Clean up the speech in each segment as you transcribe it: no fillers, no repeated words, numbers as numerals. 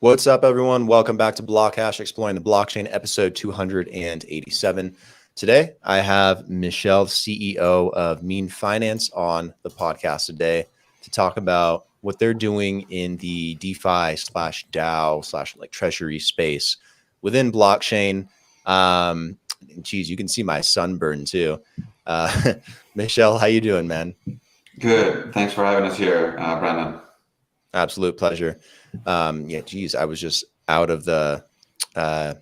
What's up, everyone? Welcome back to BlockHash, Exploring the Blockchain, episode 287. Today, I have Michelle, CEO of Mean Finance, on the podcast today to talk about what they're doing in the DeFi slash DAO slash like treasury space within blockchain. Geez, you can see my sunburn too. Michelle, how you doing, man? Good. Thanks for having us here, Brandon. Absolute pleasure. Geez, I was just out of the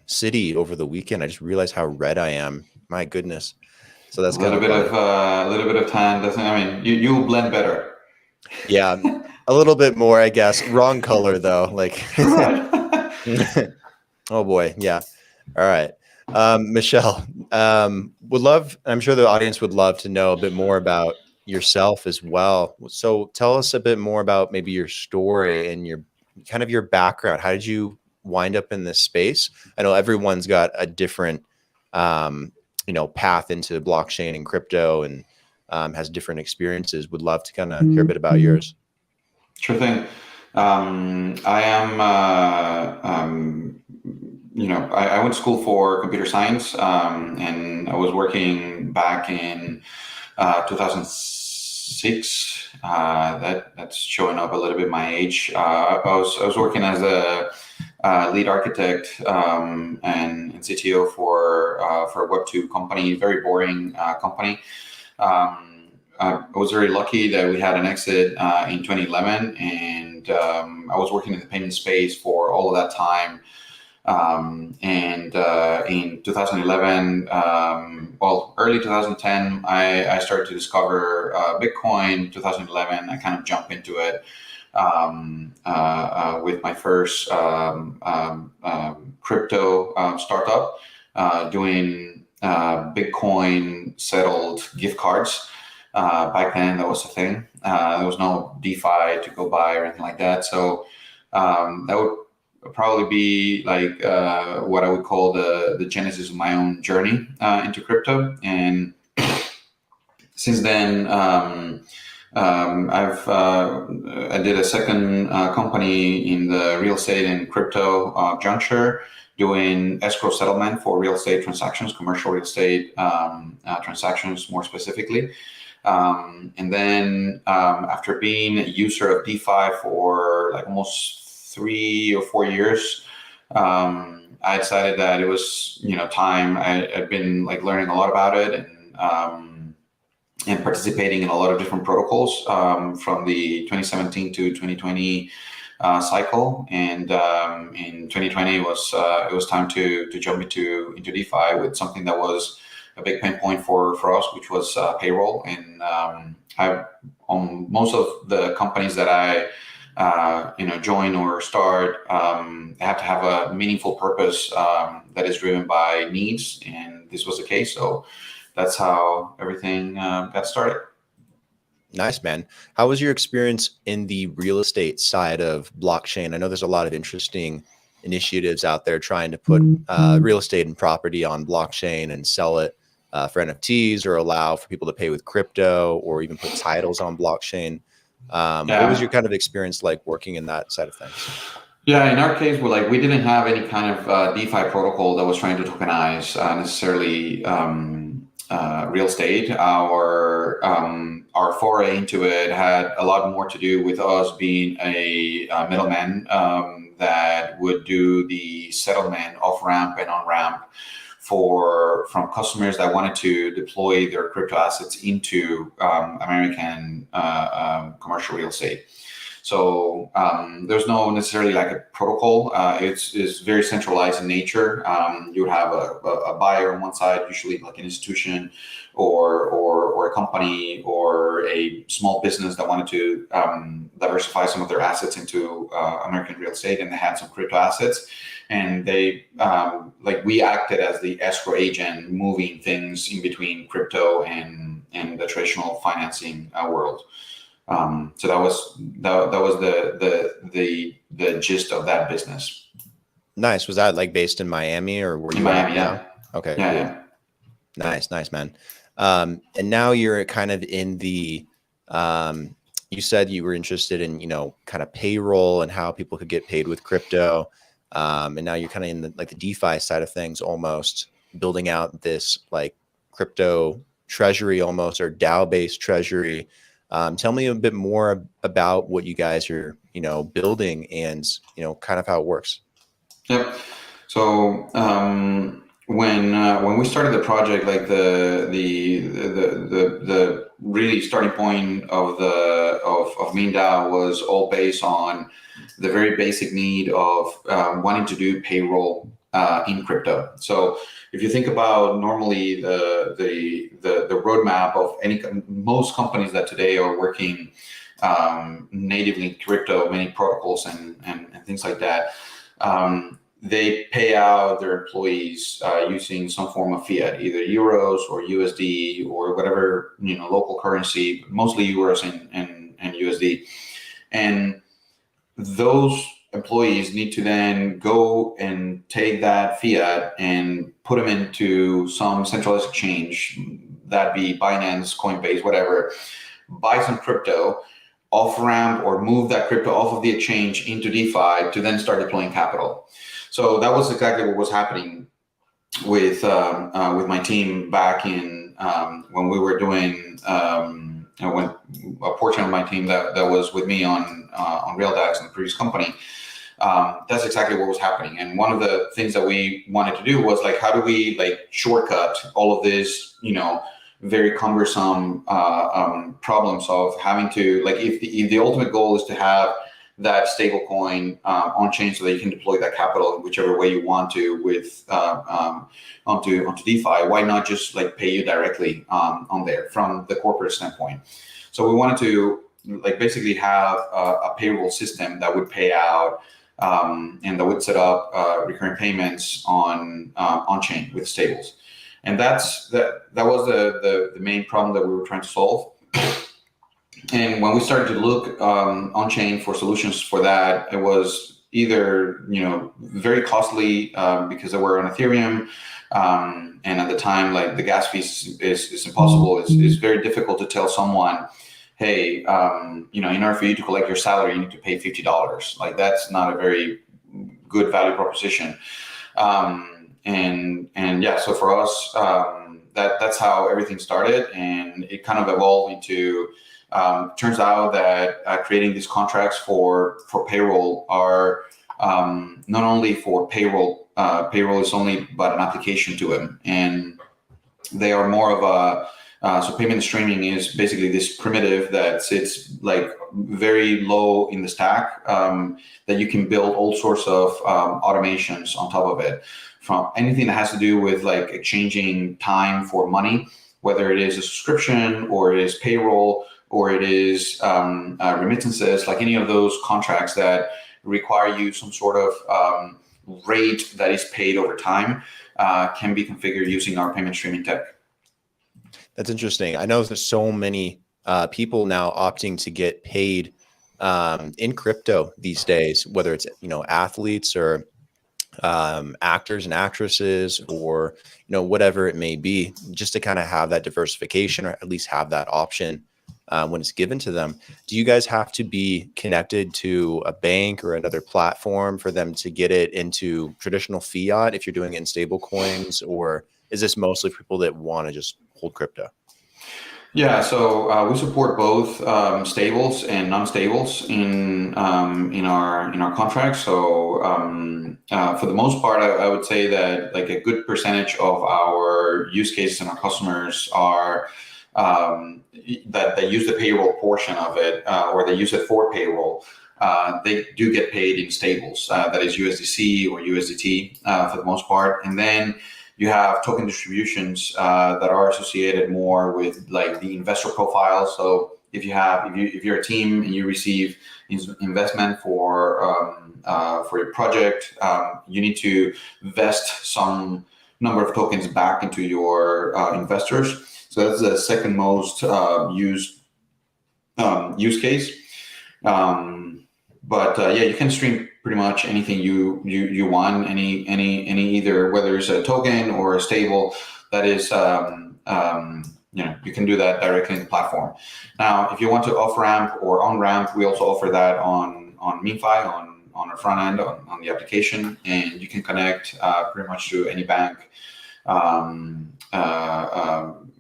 city over the weekend. I just realized how red I am. My goodness. So that's kind of funny. A little bit of tan doesn't. I mean, you'll blend better. Yeah, a little bit more, I guess. Wrong color though. Like, oh boy, yeah. All right, Michelle. Would love. I'm sure the audience would love to know a bit more about yourself as well. So tell us a bit more about maybe your story and your kind of your background. How did you wind up in this space? I know everyone's got a different, path into blockchain and crypto and has different experiences. Would love to kind of hear a bit about yours. Sure thing. I am, I went to school for computer science, and I was working back in 2006. That's showing up a little bit my age. I was working as a lead architect and CTO for a Web2 company, very boring company. I was very lucky that we had an exit in 2011, and I was working in the payment space for all of that time. In 2011, early 2010, I started to discover Bitcoin. 2011, I kind of jumped into it with my first crypto startup, doing Bitcoin settled gift cards. Back then, that was a thing. There was no DeFi to go buy or anything like that. So that would probably be like what I would call the genesis of my own journey into crypto. And since then, I did a second company in the real estate and crypto juncture, doing escrow settlement for real estate transactions, commercial real estate transactions more specifically. And then after being a user of DeFi for like almost 3 or 4 years, I decided that it was time. I'd been like learning a lot about it and participating in a lot of different protocols from the 2017 to 2020 cycle. And in 2020 it was time to jump into DeFi with something that was a big pain point for us, which was payroll. And on most of the companies that I join or start, have to have a meaningful purpose that is driven by needs, and this was the case. So that's how everything got started. Nice, man. How was your experience in the real estate side of blockchain? I know there's a lot of interesting initiatives out there trying to put real estate and property on blockchain and sell it for NFTs, or allow for people to pay with crypto, or even put titles on blockchain. What was your kind of experience like working in that side of things? Yeah, in our case, we didn't have any kind of DeFi protocol that was trying to tokenize necessarily real estate. Our foray into it had a lot more to do with us being a middleman that would do the settlement off ramp and on ramp from customers that wanted to deploy their crypto assets into American commercial real estate. So there's no necessarily like a protocol. It's very centralized in nature. You would have a buyer on one side, usually like an institution or a company or a small business that wanted to diversify some of their assets into American real estate, and they had some crypto assets. And they we acted as the escrow agent, moving things in between crypto and the traditional financing world. So that was the gist of that business. Nice. Was that like based in Miami, or were you in Miami? Yeah. Okay. Yeah, cool. yeah. Nice, man. And now you're kind of in the you said you were interested in, kind of payroll and how people could get paid with crypto. And now you're kind of in the DeFi side of things, almost building out this like crypto treasury almost, or DAO based treasury. Tell me a bit more about what you guys are, building and, kind of how it works. Yep. So when we started the project, like the really starting point of Mean DAO was all based on the very basic need of wanting to do payroll in crypto. So if you think about normally the roadmap of most companies that today are working natively in crypto, many protocols and things like that, they pay out their employees using some form of fiat, either euros or USD or whatever local currency, mostly euros and USD, and those employees need to then go and take that fiat and put them into some centralized exchange, that be Binance, Coinbase, whatever, buy some crypto, off ramp or move that crypto off of the exchange into DeFi to then start deploying capital. So that was exactly what was happening with my team back in when we were doing when a portion of my team that was with me on RealDAX in the previous company. That's exactly what was happening. And one of the things that we wanted to do was like, how do we shortcut all of this, very cumbersome problems of having to, if the ultimate goal is to have that stable coin on chain so that you can deploy that capital in whichever way you want to with onto DeFi, why not just pay you directly on there from the corporate standpoint? So we wanted to basically have a payroll system that would pay out and that would set up recurring payments on chain with stables. And that was the main problem that we were trying to solve. And when we started to look on chain for solutions for that, it was either very costly because they were on Ethereum, and at the time the gas fees is impossible. It's very difficult to tell someone, hey, in order for you to collect your salary, you need to pay $50. That's not a very good value proposition. And yeah, so for us, that's how everything started, and it kind of evolved into. Turns out that creating these contracts for payroll are not only for payroll. Payroll is only but an application to them, and they are more of a. So payment streaming is basically this primitive that sits very low in the stack that you can build all sorts of automations on top of it. From anything that has to do with exchanging time for money, whether it is a subscription or it is payroll or it is remittances, any of those contracts that require you some sort of rate that is paid over time can be configured using our payment streaming tech. That's interesting. I know there's so many people now opting to get paid in crypto these days, whether it's athletes or actors and actresses or whatever it may be, just to kind of have that diversification or at least have that option when it's given to them. Do you guys have to be connected to a bank or another platform for them to get it into traditional fiat if you're doing it in stable coins, or is this mostly for people that want to just hold crypto? Yeah, so we support both stables and non-stables in our contracts. So for the most part, I would say that a good percentage of our use cases and our customers are that they use the payroll portion of it, or they use it for payroll. They do get paid in stables, that is USDC or USDT for the most part, and then you have token distributions that are associated more with the investor profile. So if you're a team and you receive investment for your project, you need to vest some number of tokens back into your investors. So that's the second most used use case. But yeah, you can stream pretty much anything you want, any either, whether it's a token or a stable that is you can do that directly in the platform. Now, if you want to off ramp or on ramp, we also offer that on MeanFi on our front end on the application, and you can connect pretty much to any bank.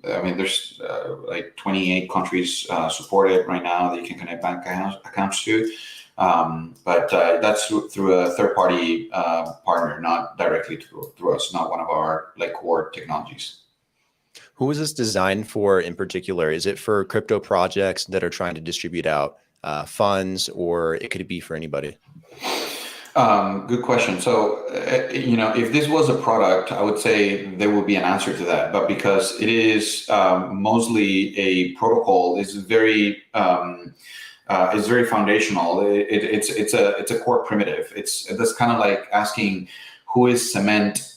There's like 28 countries supported right now that you can connect bank accounts to. But that's through a third-party partner, not directly through us, not one of our core technologies. Who is this designed for in particular? Is it for crypto projects that are trying to distribute out funds, or it could be for anybody? Good question. So, if this was a product, I would say there would be an answer to that. But because it is mostly a protocol, it's very foundational. It's a core primitive. That's kind of like asking who is cement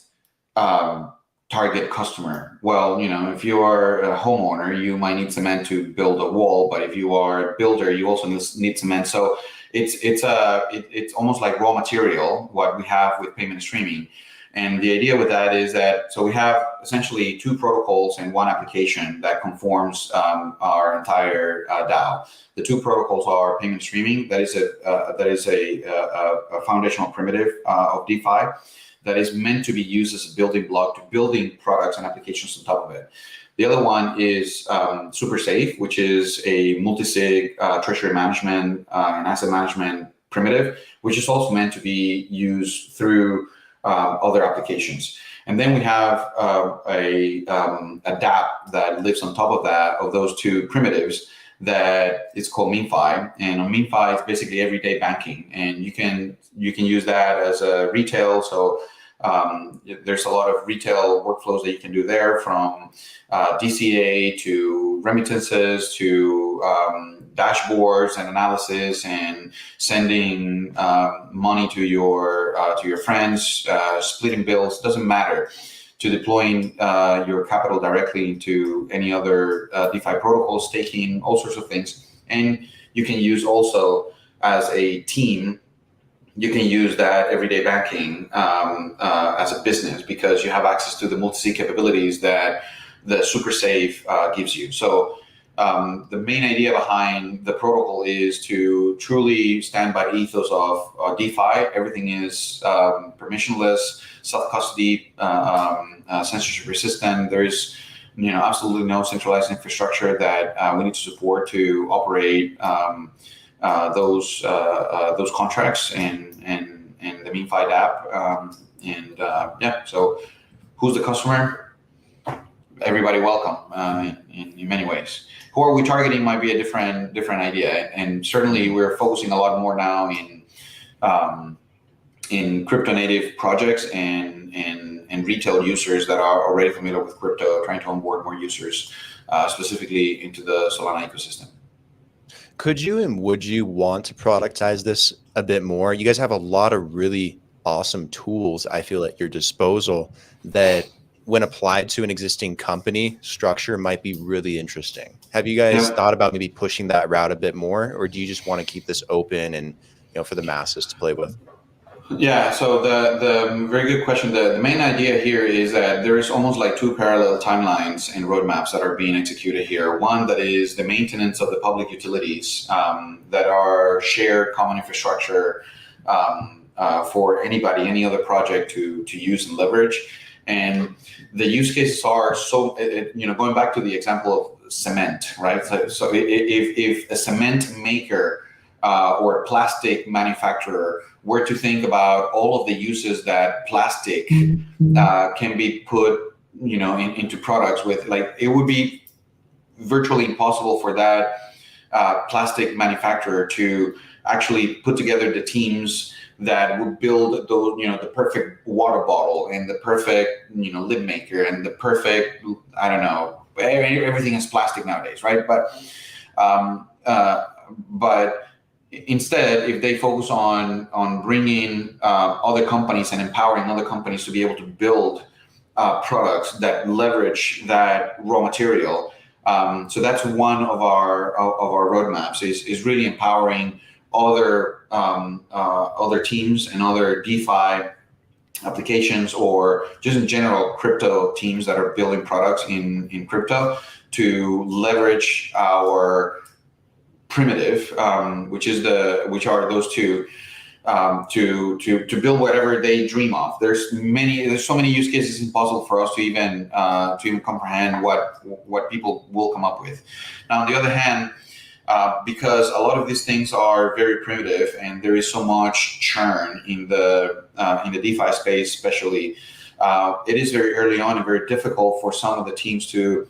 target customer. Well, if you are a homeowner, you might need cement to build a wall, but if you are a builder, you also need cement. So it's almost like raw material, what we have with payment streaming. And the idea with that is that, so we have essentially two protocols and one application that conforms our entire DAO. The two protocols are payment streaming. That is a foundational primitive of DeFi that is meant to be used as a building block to building products and applications on top of it. The other one is Super Safe, which is a multisig treasury management and asset management primitive, which is also meant to be used through other applications. And then we have a dApp that lives on top of that, of those two primitives, that is called MeanFi. And on MeanFi, it's basically everyday banking, and you can use that as a retail. So there's a lot of retail workflows that you can do there, from DCA to remittances to dashboards and analysis and sending money to your friends, splitting bills. Doesn't matter, to deploying your capital directly into any other DeFi protocol, staking, all sorts of things. And you can use also as a team, you can use that everyday banking as a business, because you have access to the multisig capabilities that the Super Safe gives you. So the main idea behind the protocol is to truly stand by the ethos of DeFi. Everything is permissionless, self-custody, censorship resistant. There is absolutely no centralized infrastructure that we need to support to operate those contracts and the MeanFi dApp. So who's the customer? Everybody welcome in many ways. Who are we targeting might be a different idea, and certainly we're focusing a lot more now in crypto native projects and retail users that are already familiar with crypto, trying to onboard more users specifically into the Solana ecosystem. Could you and would you want to productize this a bit more? You guys have a lot of really awesome tools, I feel, at your disposal that, when applied to an existing company structure, might be really interesting. Have you guys thought about maybe pushing that route a bit more, or do you just want to keep this open and for the masses to play with? Yeah, so the very good question. The main idea here is that there is almost like two parallel timelines and roadmaps that are being executed here. One that is the maintenance of the public utilities that are shared common infrastructure for anybody, any other project to use and leverage. And the use cases are so, going back to the example of cement, right? So if a cement maker or a plastic manufacturer were to think about all of the uses that plastic can be put, into products with, it would be virtually impossible for that plastic manufacturer to actually put together the teams that would build those, the perfect water bottle and the perfect, lid maker and the perfect, I don't know, everything is plastic nowadays, right? But instead, if they focus on bringing other companies and empowering other companies to be able to build products that leverage that raw material, so that's one of our roadmaps is really empowering other teams and other DeFi applications, or just in general crypto teams that are building products in crypto, to leverage our primitive, which are those two, to build whatever they dream of. There's so many use cases. It's impossible for us to even comprehend what people will come up with. Now, on the other hand, because a lot of these things are very primitive and there is so much churn in the DeFi space, especially, it is very early on and very difficult for some of the teams to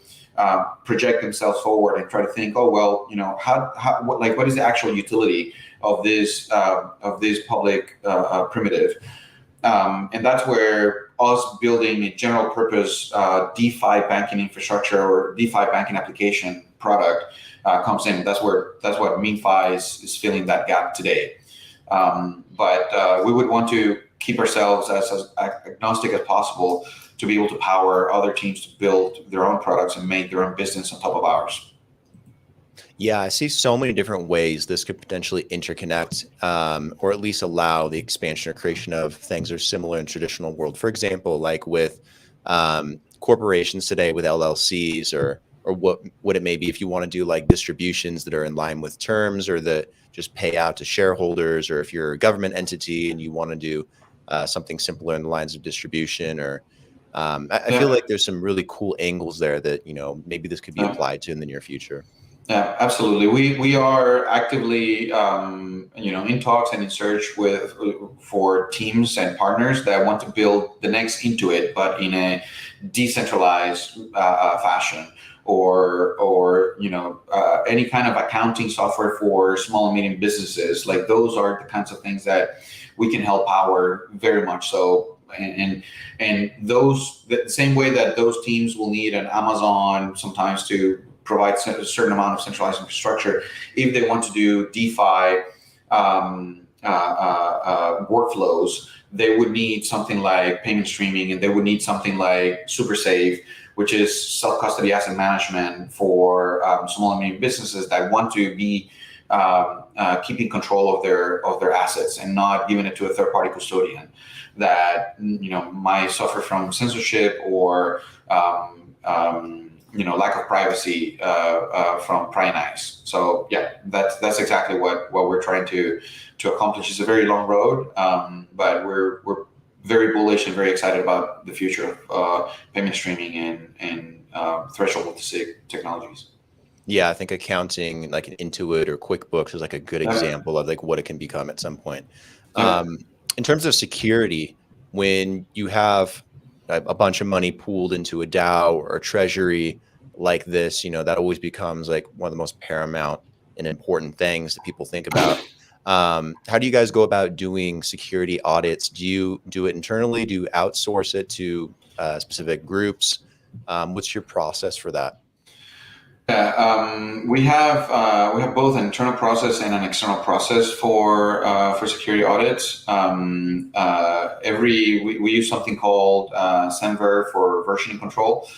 project themselves forward and try to think, oh well, what is the actual utility of this public primitive, and that's where us building a general purpose DeFi banking infrastructure or DeFi banking application product comes in. That's what MeanFi is filling that gap today. But we would want to keep ourselves as agnostic as possible to be able to power other teams to build their own products and make their own business on top of ours. Yeah, I see so many different ways this could potentially interconnect, or at least allow the expansion or creation of things that are similar in traditional world. For example, like with corporations today with LLCs or what it may be, if you want to do like distributions that are in line with terms or that just pay out to shareholders, or if you're a government entity and you want to do something simpler in the lines of distribution, or I feel like there's some really cool angles there that, maybe this could be applied to in the near future. Yeah, absolutely. We are actively, in talks and in search for teams and partners that want to build the next Intuit, but in a decentralized fashion, or any kind of accounting software for small and medium businesses. Like those are the kinds of things that we can help power very much so. And those, the same way that those teams will need an Amazon sometimes to provide a certain amount of centralized infrastructure, if they want to do DeFi workflows, they would need something like payment streaming, and they would need something like SuperSafe, which is self-custody asset management for small and medium businesses that want to be keeping control of their assets and not giving it to a third-party custodian that might suffer from censorship or lack of privacy from prying eyes. So yeah, that's exactly what we're trying to accomplish. It's a very long road, but we're very bullish and very excited about the future of payment streaming and threshold multisig technologies. Yeah, I think accounting like an Intuit or QuickBooks is like a good example of like what it can become at some point. In terms of security, when you have a bunch of money pooled into a DAO or a treasury like this, that always becomes like one of the most paramount and important things that people think about. How do you guys go about doing security audits? Do you do it internally? Do you outsource it to specific groups? What's your process for that? Yeah, we have both an internal process and an external process for security audits. We use something called Semver for versioning control,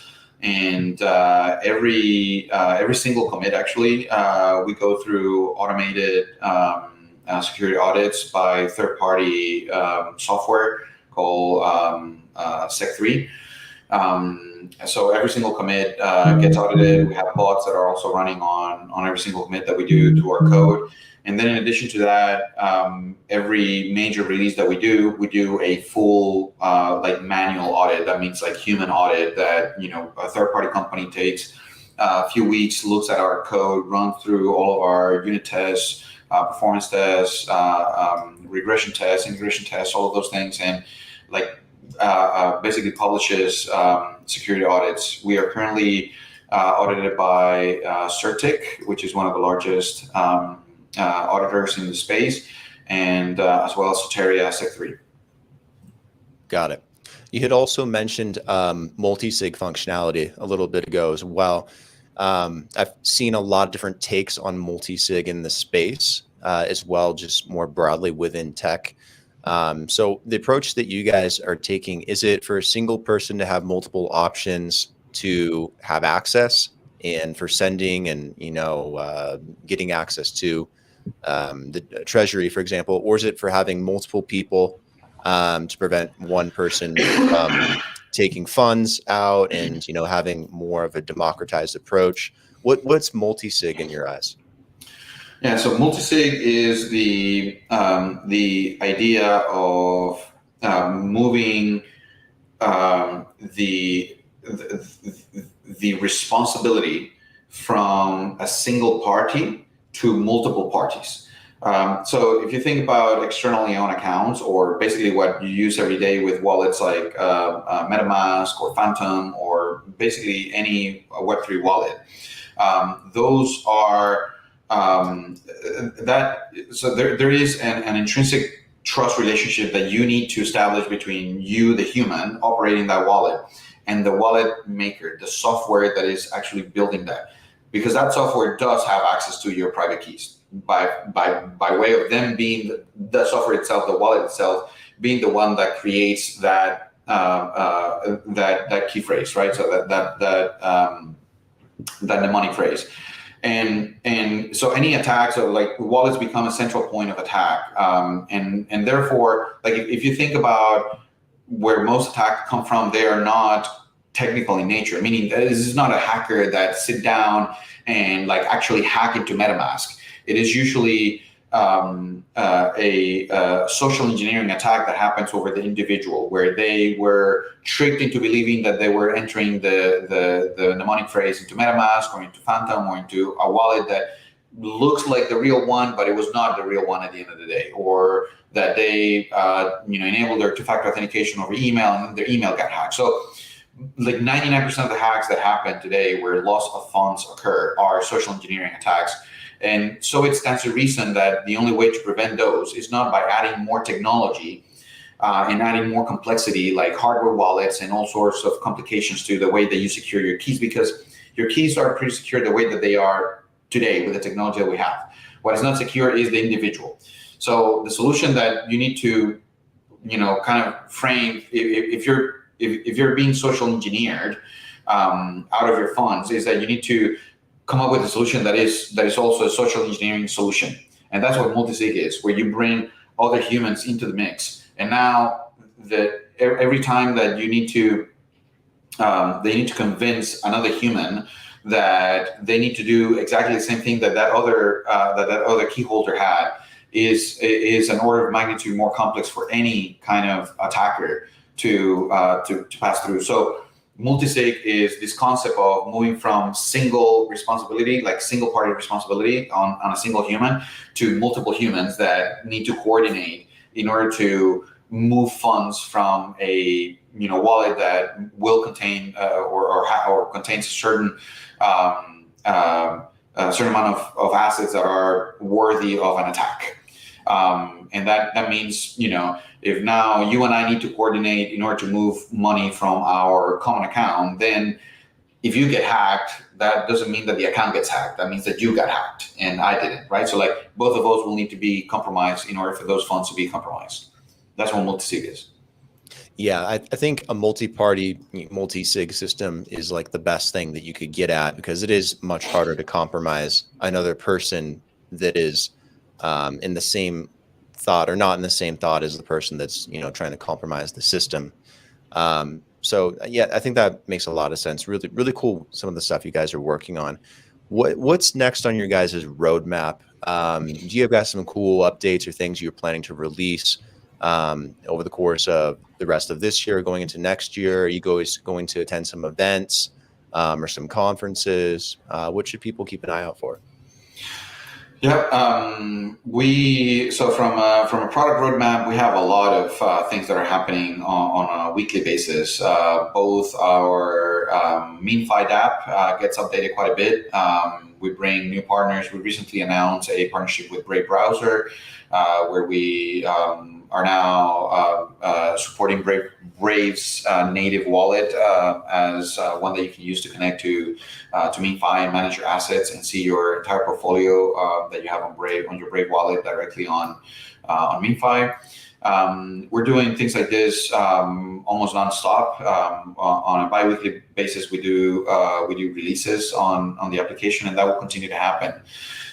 and every single commit actually we go through automated security audits by third-party software called Sec3. So every single commit gets audited. We have bots that are also running on every single commit that we do to our code. And then in addition to that, every major release that we do a full manual audit. That means like human audit that, a third-party company takes a few weeks, looks at our code, runs through all of our unit tests, performance tests, regression tests, integration tests, all of those things, and basically publishes security audits. We are currently audited by Certic, which is one of the largest auditors in the space, and as well as Soteria Sec3. Got it. You had also mentioned multisig functionality a little bit ago as well. I've seen a lot of different takes on multisig in the space as well, just more broadly within tech. So the approach that you guys are taking, is it for a single person to have multiple options to have access and for sending and, getting access to the treasury, for example, or is it for having multiple people to prevent one person from taking funds out and, having more of a democratized approach. What's multisig in your eyes? Yeah, so multisig is the idea of moving the responsibility from a single party to multiple parties. So if you think about externally owned accounts, or basically what you use every day with wallets like MetaMask or Phantom, or basically any Web3 wallet, those are so there is an intrinsic trust relationship that you need to establish between you, the human operating that wallet, and the wallet maker, the software that is actually building that, because that software does have access to your private keys by way of them being the software itself, the wallet itself being the one that creates that key phrase, right? So that mnemonic phrase. And so any attacks, or like wallets become a central point of attack, and therefore, like if you think about where most attacks come from, they are not technical in nature. Meaning, this is not a hacker that sit down and like actually hack into MetaMask. It is usually a social engineering attack that happens over the individual, where they were tricked into believing that they were entering the mnemonic phrase into MetaMask or into Phantom or into a wallet that looks like the real one, but it was not the real one at the end of the day, or that they enabled their two-factor authentication over email and then their email got hacked. So like 99% of the hacks that happen today where loss of funds occur are social engineering attacks. And so it stands to reason that the only way to prevent those is not by adding more technology and adding more complexity, like hardware wallets and all sorts of complications to the way that you secure your keys, because your keys are pretty secure the way that they are today with the technology that we have. What is not secure is the individual. So the solution that you need to, kind of frame, if you're being social engineered out of your funds, is that you need to come up with a solution that is also a social engineering solution. And that's what multisig is, where you bring other humans into the mix. And now every time that you need to, they need to convince another human that they need to do exactly the same thing that other key holder had, is an order of magnitude more complex for any kind of attacker to pass through. So multisig is this concept of moving from single responsibility, like single party responsibility on a single human, to multiple humans that need to coordinate in order to move funds from a wallet that will contain or contains a certain amount of assets that are worthy of an attack. And that means, if now you and I need to coordinate in order to move money from our common account, then if you get hacked, that doesn't mean that the account gets hacked. That means that you got hacked and I didn't, right? So like both of those will need to be compromised in order for those funds to be compromised. That's what multisig is. Yeah, I think a multi-party multi-sig system is like the best thing that you could get at, because it is much harder to compromise another person that is in the same thought or not in the same thought as the person that's trying to compromise the system. So yeah, I think that makes a lot of sense. Really, really cool. Some of the stuff you guys are working on. What's next on your guys' roadmap? Do you have some cool updates or things you're planning to release over the course of the rest of this year, going into next year? Are you guys going to attend some events or some conferences? What should people keep an eye out for? Yeah, so from a product roadmap, we have a lot of things that are happening on a weekly basis. Both our MeanFi app gets updated quite a bit. We bring new partners. We recently announced a partnership with Brave Browser, where we are now supporting Brave's native wallet as one that you can use to connect to MeanFi and manage your assets and see your entire portfolio that you have on your Brave wallet directly on MeanFi. We're doing things like this almost nonstop. On a bi-weekly basis, we do releases on the application, and that will continue to happen.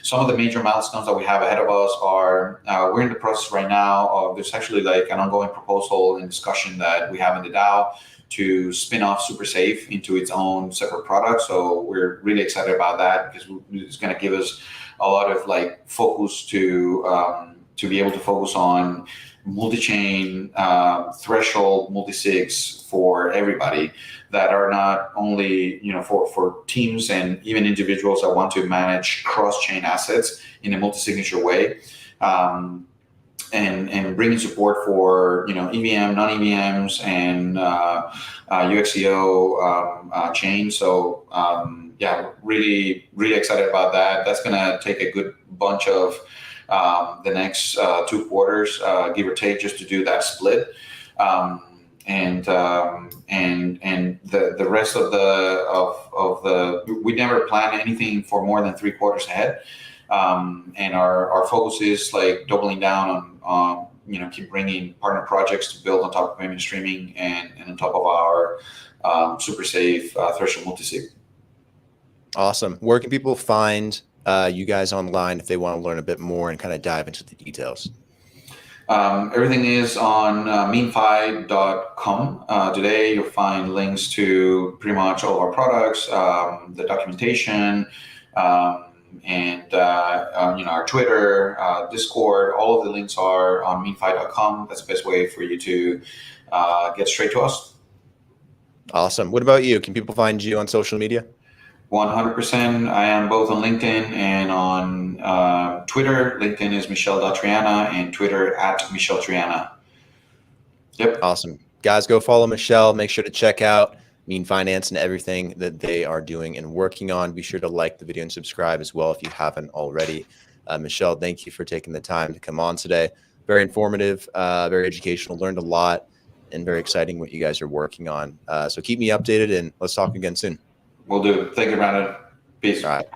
Some of the major milestones that we have ahead of us are, we're in the process right now of, there's actually like an ongoing proposal and discussion that we have in the DAO to spin off Super Safe into its own separate product. So we're really excited about that because it's going to give us a lot of like focus to be able to focus on multi-chain threshold multisigs for everybody that are not only for teams and even individuals that want to manage cross-chain assets in a multi-signature way, and bringing support for EVM, non-EVMs, and UXEO chain. So really excited about that. That's going to take a good bunch of the next 2 quarters, give or take, just to do that split. And the rest of the we never plan anything for more than 3 quarters ahead. And our focus is like doubling down on keep bringing partner projects to build on top of payment streaming and on top of our super safe threshold multisig. Awesome. Where can people find you guys online if they want to learn a bit more and kind of dive into the details? Everything is on meanfi.com. Today you'll find links to pretty much all of our products, the documentation, and our Twitter, Discord. All of the links are on meanfi.com. That's the best way for you to get straight to us. Awesome. What about you? Can people find you on social media? 100%. I am both on LinkedIn and on Twitter. LinkedIn is Michelle.Triana and Twitter @MichelleTriana. Yep. Awesome. Guys, go follow Michelle. Make sure to check out Mean Finance and everything that they are doing and working on. Be sure to like the video and subscribe as well if you haven't already. Michelle, thank you for taking the time to come on today. Very informative, very educational, learned a lot, and very exciting what you guys are working on. So keep me updated and let's talk again soon. Will do. Thank you, Brandon. Peace. All right.